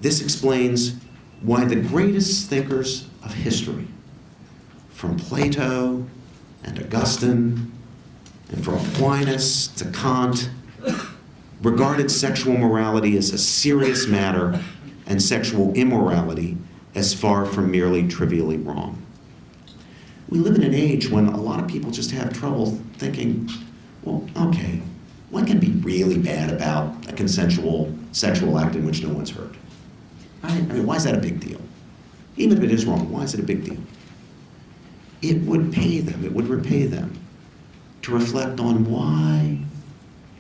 This explains why the greatest thinkers of history, from Plato and Augustine, and from Aquinas to Kant, regarded sexual morality as a serious matter and sexual immorality as far from merely trivially wrong. We live in an age when a lot of people just have trouble thinking, well, okay, what can be really bad about a consensual sexual act in which no one's hurt? I mean, why is that a big deal? Even if it is wrong, why is it a big deal? It would pay them, it would repay them to reflect on why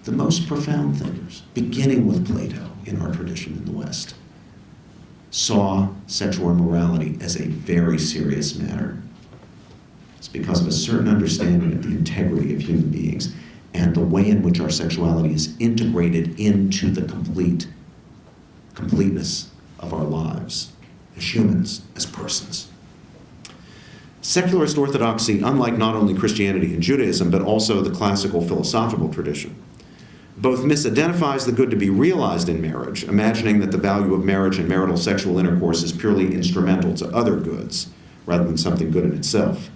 the most profound thinkers, beginning with Plato in our tradition in the West, saw sexual immorality as a very serious matter. It's because of a certain understanding of the integrity of human beings and the way in which our sexuality is integrated into the completeness of our lives as humans, as persons. Secularist orthodoxy, unlike not only Christianity and Judaism, but also the classical philosophical tradition, both misidentifies the good to be realized in marriage, imagining that the value of marriage and marital sexual intercourse is purely instrumental to other goods, rather than something good in itself,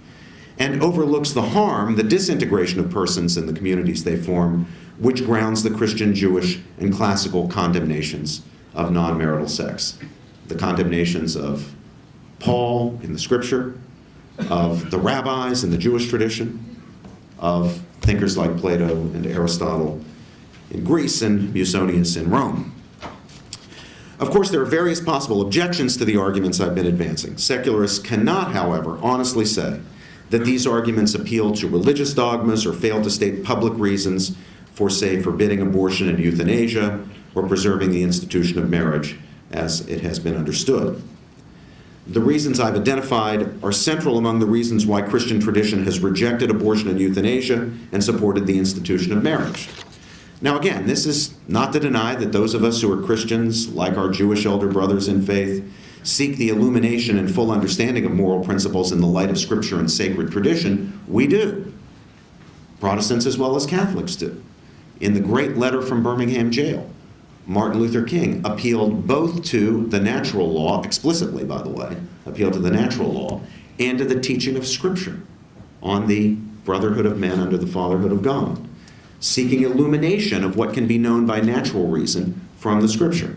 and overlooks the harm, the disintegration of persons in the communities they form, which grounds the Christian, Jewish, and classical condemnations of non-marital sex. The condemnations of Paul in the Scripture, of the rabbis in the Jewish tradition, of thinkers like Plato and Aristotle in Greece and Musonius in Rome. Of course, there are various possible objections to the arguments I've been advancing. Secularists cannot, however, honestly say that these arguments appeal to religious dogmas or fail to state public reasons for, say, forbidding abortion and euthanasia or preserving the institution of marriage as it has been understood. The reasons I've identified are central among the reasons why Christian tradition has rejected abortion and euthanasia and supported the institution of marriage. Now again, this is not to deny that those of us who are Christians, like our Jewish elder brothers in faith, seek the illumination and full understanding of moral principles in the light of Scripture and sacred tradition. We do. Protestants as well as Catholics do. In the great letter from Birmingham jail, Martin Luther King appealed both to the natural law, explicitly, by the way, appealed to the natural law, and to the teaching of Scripture on the brotherhood of men under the fatherhood of God, seeking illumination of what can be known by natural reason from the Scripture.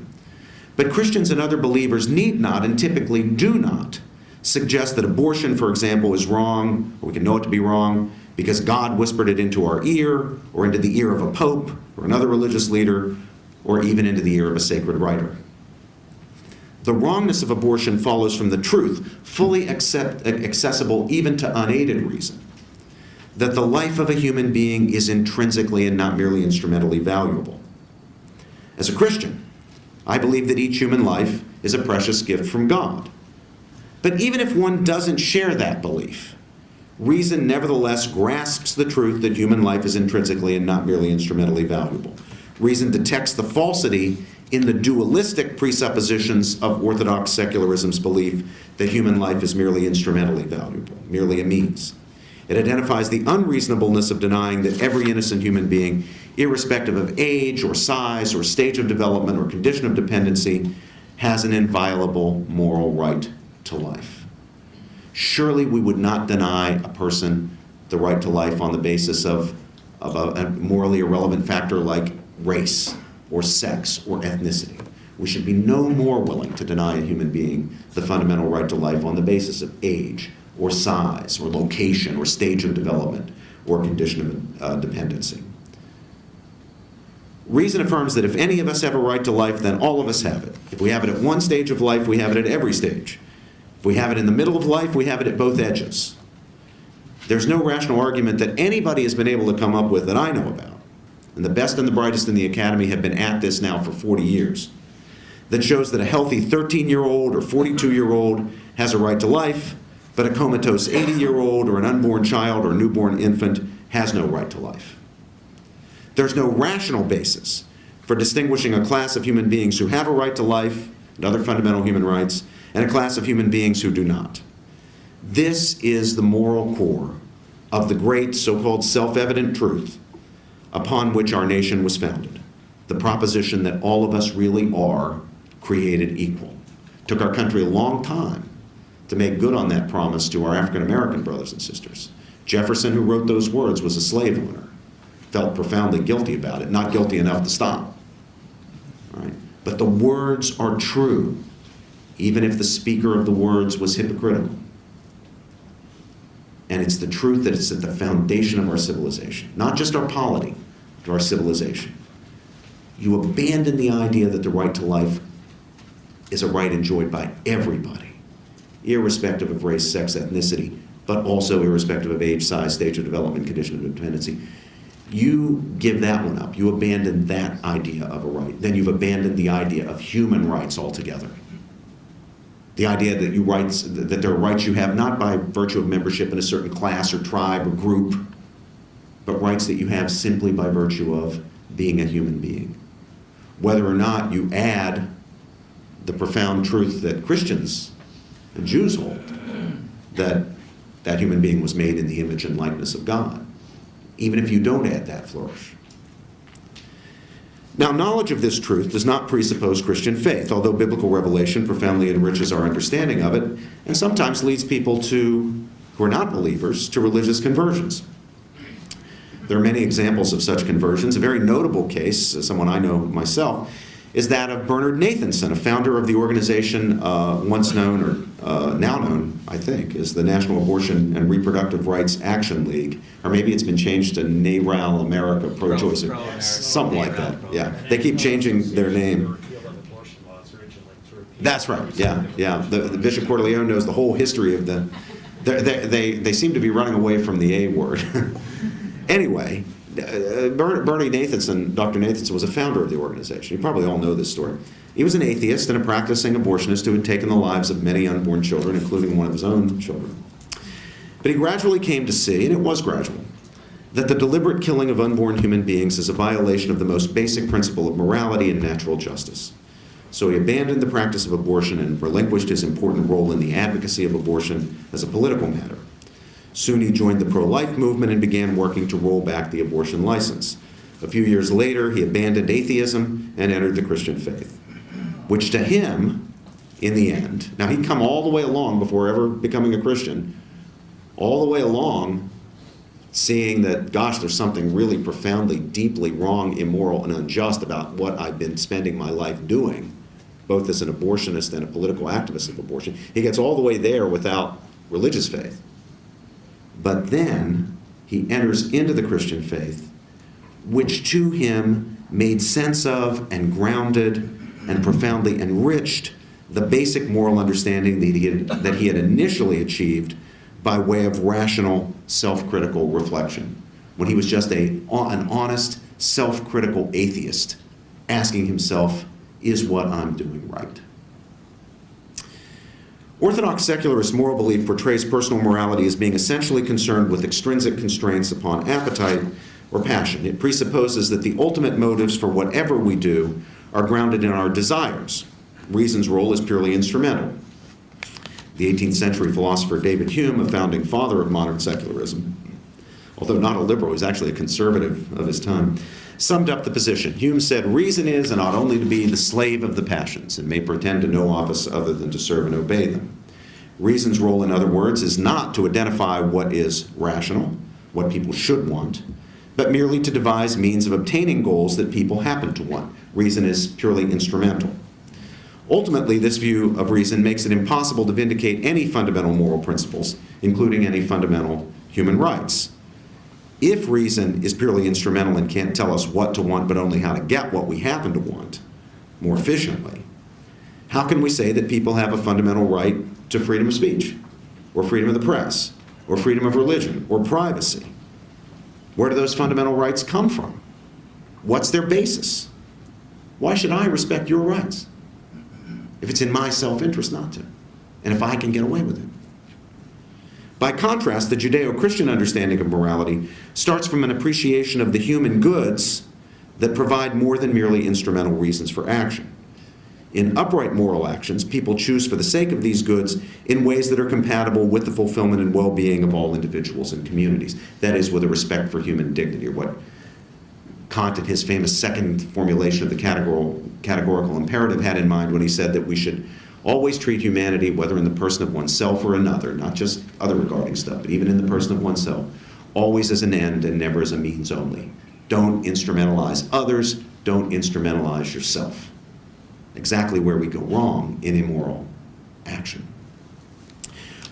But Christians and other believers need not, and typically do not, suggest that abortion, for example, is wrong, or we can know it to be wrong, because God whispered it into our ear, or into the ear of a pope, or another religious leader, or even into the ear of a sacred writer. The wrongness of abortion follows from the truth, fully accessible even to unaided reason, that the life of a human being is intrinsically and not merely instrumentally valuable. As a Christian, I believe that each human life is a precious gift from God. But even if one doesn't share that belief, reason nevertheless grasps the truth that human life is intrinsically and not merely instrumentally valuable. Reason detects the falsity in the dualistic presuppositions of Orthodox secularism's belief that human life is merely instrumentally valuable, merely a means. It identifies the unreasonableness of denying that every innocent human being, irrespective of age or size or stage of development or condition of dependency, has an inviolable moral right to life. Surely we would not deny a person the right to life on the basis of a morally irrelevant factor like race or sex or ethnicity. We should be no more willing to deny a human being the fundamental right to life on the basis of age or size or location or stage of development or condition of dependency. Reason affirms that if any of us have a right to life, then all of us have it. If we have it at one stage of life, we have it at every stage. If we have it in the middle of life, we have it at both edges. There's no rational argument that anybody has been able to come up with that I know about, and the best and the brightest in the academy have been at this now for 40 years, that shows that a healthy 13-year-old or 42-year-old has a right to life, but a comatose 80-year-old or an unborn child or newborn infant has no right to life. There's no rational basis for distinguishing a class of human beings who have a right to life and other fundamental human rights and a class of human beings who do not. This is the moral core of the great so-called self-evident truth upon which our nation was founded, the proposition that all of us really are created equal. It took our country a long time to make good on that promise to our African American brothers and sisters. Jefferson, who wrote those words, was a slave owner, felt profoundly guilty about it, not guilty enough to stop. All right? But the words are true, even if the speaker of the words was hypocritical. And it's the truth that is at the foundation of our civilization, not just our polity, but our civilization. You abandon the idea that the right to life is a right enjoyed by everybody, irrespective of race, sex, ethnicity, but also irrespective of age, size, stage of development, condition of dependency. You give that one up. You abandon that idea of a right. Then you've abandoned the idea of human rights altogether. The idea that there are rights you have not by virtue of membership in a certain class or tribe or group, but rights that you have simply by virtue of being a human being. Whether or not you add the profound truth that Christians and Jews hold, that that human being was made in the image and likeness of God. Even if you don't add that flourish. Now, knowledge of this truth does not presuppose Christian faith, although biblical revelation profoundly enriches our understanding of it, and sometimes leads people who are not believers, to religious conversions. There are many examples of such conversions. A very notable case, someone I know myself, is that of Bernard Nathanson, a founder of the organization once known, or now known, I think, as the National Abortion and Reproductive Rights Action League, or maybe it's been changed to NARAL America, Pro-Choice, or something like that. Yeah, they keep changing their name. That's right. Yeah, yeah. The Bishop Corteleone knows the whole history of the. They seem to be running away from the A word. Anyway. Bernie Nathanson, Dr. Nathanson, was a founder of the organization. You probably all know this story. He was an atheist and a practicing abortionist who had taken the lives of many unborn children, including one of his own children. But he gradually came to see, and it was gradual, that the deliberate killing of unborn human beings is a violation of the most basic principle of morality and natural justice. So he abandoned the practice of abortion and relinquished his important role in the advocacy of abortion as a political matter. Soon he joined the pro-life movement and began working to roll back the abortion license. A few years later, he abandoned atheism and entered the Christian faith, which to him, in the end, now he'd come all the way along before ever becoming a Christian, all the way along seeing that, gosh, there's something really profoundly, deeply wrong, immoral, and unjust about what I've been spending my life doing, both as an abortionist and a political activist of abortion. He gets all the way there without religious faith. But then he enters into the Christian faith, which to him made sense of and grounded and profoundly enriched the basic moral understanding that he had initially achieved by way of rational, self-critical reflection, when he was just an honest, self-critical atheist, asking himself, is what I'm doing right? Orthodox secularist moral belief portrays personal morality as being essentially concerned with extrinsic constraints upon appetite or passion. It presupposes that the ultimate motives for whatever we do are grounded in our desires. Reason's role is purely instrumental. The 18th century philosopher David Hume, a founding father of modern secularism, although not a liberal, he's actually a conservative of his time, summed up the position. Hume said, reason is and ought only to be the slave of the passions and may pretend to no office other than to serve and obey them. Reason's role, in other words, is not to identify what is rational, what people should want, but merely to devise means of obtaining goals that people happen to want. Reason is purely instrumental. Ultimately, this view of reason makes it impossible to vindicate any fundamental moral principles, including any fundamental human rights. If reason is purely instrumental and can't tell us what to want but only how to get what we happen to want more efficiently, how can we say that people have a fundamental right to freedom of speech, or freedom of the press, or freedom of religion, or privacy? Where do those fundamental rights come from? What's their basis? Why should I respect your rights if it's in my self-interest not to, and if I can get away with it? By contrast, the Judeo-Christian understanding of morality starts from an appreciation of the human goods that provide more than merely instrumental reasons for action. In upright moral actions, people choose for the sake of these goods in ways that are compatible with the fulfillment and well-being of all individuals and communities. That is, with a respect for human dignity, or what Kant, in his famous second formulation of the categorical imperative, had in mind when he said that we should always treat humanity, whether in the person of oneself or another, not just other regarding stuff, but even in the person of oneself, always as an end and never as a means only. Don't instrumentalize others, don't instrumentalize yourself. Exactly where we go wrong in immoral action.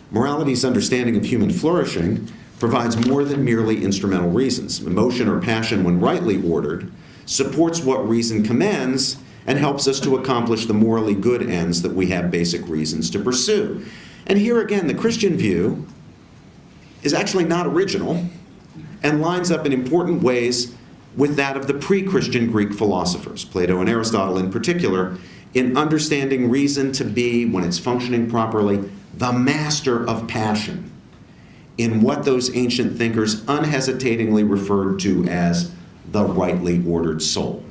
Morality's understanding of human flourishing provides more than merely instrumental reasons. Emotion or passion, when rightly ordered, supports what reason commends and helps us to accomplish the morally good ends that we have basic reasons to pursue. And here again, the Christian view is actually not original and lines up in important ways with that of the pre-Christian Greek philosophers, Plato and Aristotle in particular, in understanding reason to be, when it's functioning properly, the master of passion, in what those ancient thinkers unhesitatingly referred to as the rightly ordered soul.